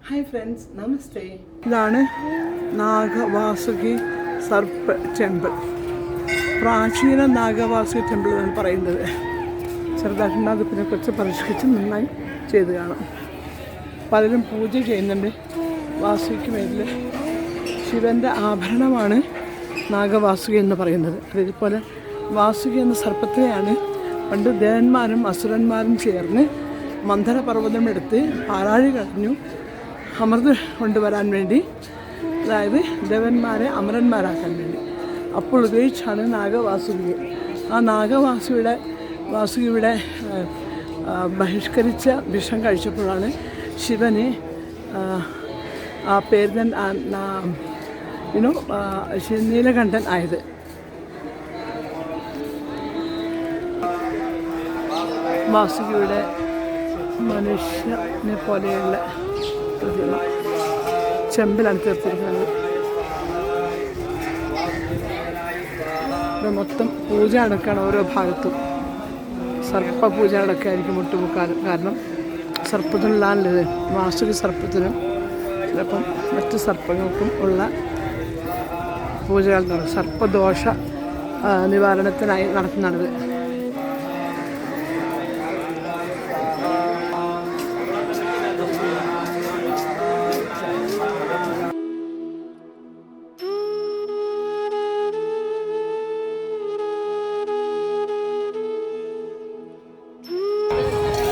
Hi friends, നമസ്തേ. ഇതാണ് നാഗവാസുകി Surf temple. പ്രാചീന നാഗവാസുകി temple എന്നാണ് പറയുന്നത്. ചെറുതായിട്ടുണ്ടാകത്തിനെ കുറിച്ച് പരിഷ്കരിച്ച് നന്നായി ചെയ്ത് കാണാം. പലരും പൂജ ചെയ്യുന്നുണ്ട് വാസുകിക്ക് മേലിൽ. ശിവൻ്റെ ആഭരണമാണ് നാഗവാസുകി എന്ന് പറയുന്നത്. അതേപോലെ വാസുകി എന്ന സർപ്പത്തിനെയാണ് പണ്ട് ദേവന്മാരും അസുരന്മാരും ചേർന്ന് മന്ദരപർവ്വതം എടുത്ത് പാലാഴി കഴിഞ്ഞു അമൃത് കൊണ്ടുവരാൻ വേണ്ടി, അതായത് ദേവന്മാരെ അമരന്മാരാക്കാൻ വേണ്ടി അപ്പോൾ ഉപയോഗിച്ചാണ് നാഗവാസുകിയെ. ആ വാസുകിയുടെ ബഹിഷ്കരിച്ച വിഷം കഴിച്ചപ്പോഴാണ് ശിവന് ആ പേര് നീലകണ്ഠൻ ആയത്. വാസുകിയുടെ മനുഷ്യനെ പോലെയുള്ള പ്രതിമ ചെമ്പിലാണ് തീർത്തിരിക്കുന്നത്. ഇത് മൊത്തം പൂജ അടക്കാണ്. ഓരോ ഭാഗത്തും സർപ്പ പൂജ അടക്കമായിരിക്കും മുട്ടുമുക്കാലും. കാരണം സർപ്പത്തിനുള്ളാണിത്. വാസുകി സർപ്പത്തിനും ചിലപ്പം മറ്റ് സർപ്പങ്ങൾക്കും ഉള്ള പൂജകൾ നടക്കും. സർപ്പദോഷ നിവാരണത്തിനായി നടത്തുന്നതാണിത്.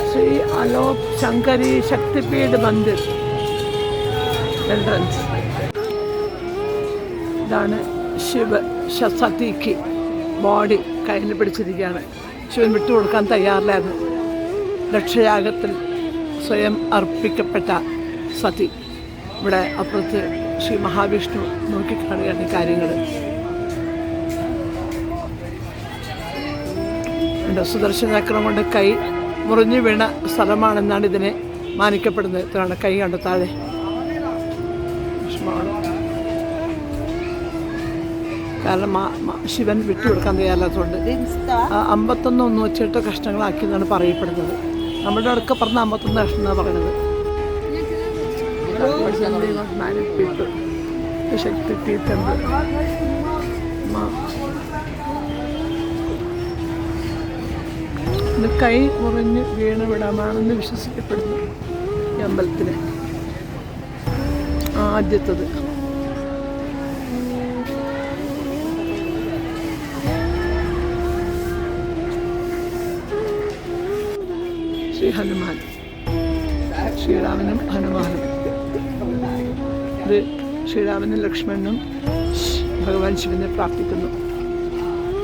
ശ്രീ അലോക് ശങ്കരി ശക്തിപീഠ് മന്ദിർ എൻട്രൻസ്. ഇതാണ് സതിക്ക് ബോഡി കയ്യിൽ പിടിച്ചിരിക്കുകയാണ്. ശിവൻ വിട്ടുകൊടുക്കാൻ തയ്യാറില്ലായിരുന്നു. ലക്ഷയാഗത്തിൽ സ്വയം അർപ്പിക്കപ്പെട്ട സതി. ഇവിടെ അപ്പുറത്ത് ശ്രീ മഹാവിഷ്ണു നോക്കിക്കാണുകയാണ് ഈ കാര്യങ്ങൾ. സുദർശന ചക്രം കൊണ്ട് കൈ മുറിഞ്ഞു വീണ സ്ഥലമാണെന്നാണ് ഇതിനെ മാനിക്കപ്പെടുന്നത്. ഇതാണ് കൈ കണ്ട താഴെ വിഷമമാണ്. കാരണം ശിവൻ വിട്ടുകൊടുക്കാൻ തയ്യാറാത്തതുകൊണ്ട് 51 കഷ്ണങ്ങളാക്കിയെന്നാണ് പറയപ്പെടുന്നത്. നമ്മുടെ അടുക്ക പറഞ്ഞ 51 കഷ്ണം എന്നാണ് പറയുന്നത്. ശക്തിപീഠ ഇത് കൈ മുറിഞ്ഞ് വീണവിടമാണെന്ന് വിശ്വസിക്കപ്പെടുന്നു. ഈ അമ്പലത്തിന് ആദ്യത്തത്. ശ്രീ ഹനുമാൻ, ശ്രീരാമനും ഹനുമാനും. ഇത് ശ്രീരാമനും ലക്ഷ്മണനും ഭഗവാൻ ശിവനെ പ്രാർത്ഥിക്കുന്നു.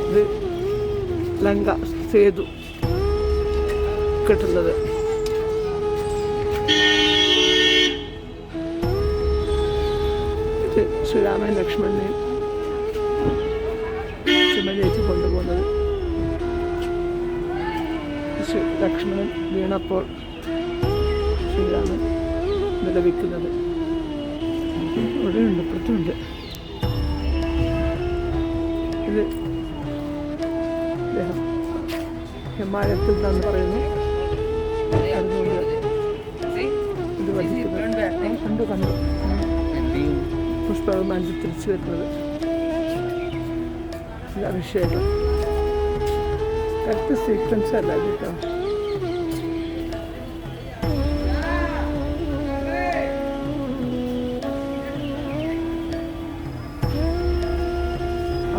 ഇത് ലങ്ക സേതു കിട്ടുന്നത്. ഇത് ശ്രീരാമൻ ലക്ഷ്മണനെയും ചുമലേറ്റി കൊണ്ടുപോകുന്നത്. ലക്ഷ്മണൻ വീണപ്പോൾ ശ്രീരാമൻ നിലവിക്കുന്നത്. ഇവിടെയുണ്ട്, ഇപ്പുറത്തുണ്ട്. ഇത് അദ്ദേഹം ഹിമാലയത്തിൽ നിന്നാണ് പറയുന്നു. അതുകൊണ്ട് ഇത് വഹിക്കുന്നത് കണ്ടു പുഷ്പവിമാനത്തിൽ തിരിച്ചു വരുന്നത്. ഇത് അഭിഷേകം കറക്റ്റ് സീക്വൻസ് അല്ല കേട്ടോ.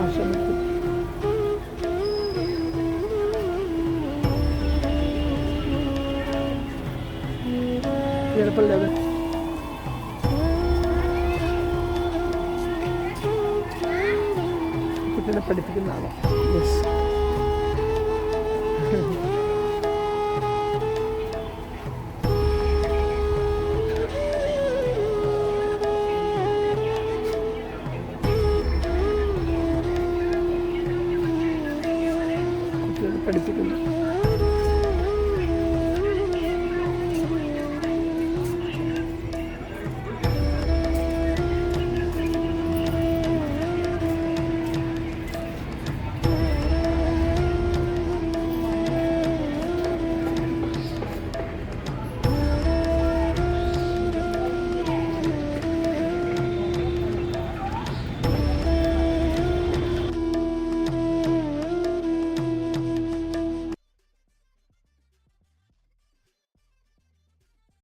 ആശ്രമത്തിൽ കുട്ടികളെ പഠിപ്പിക്കുന്ന ആളാണ്. യെസ്.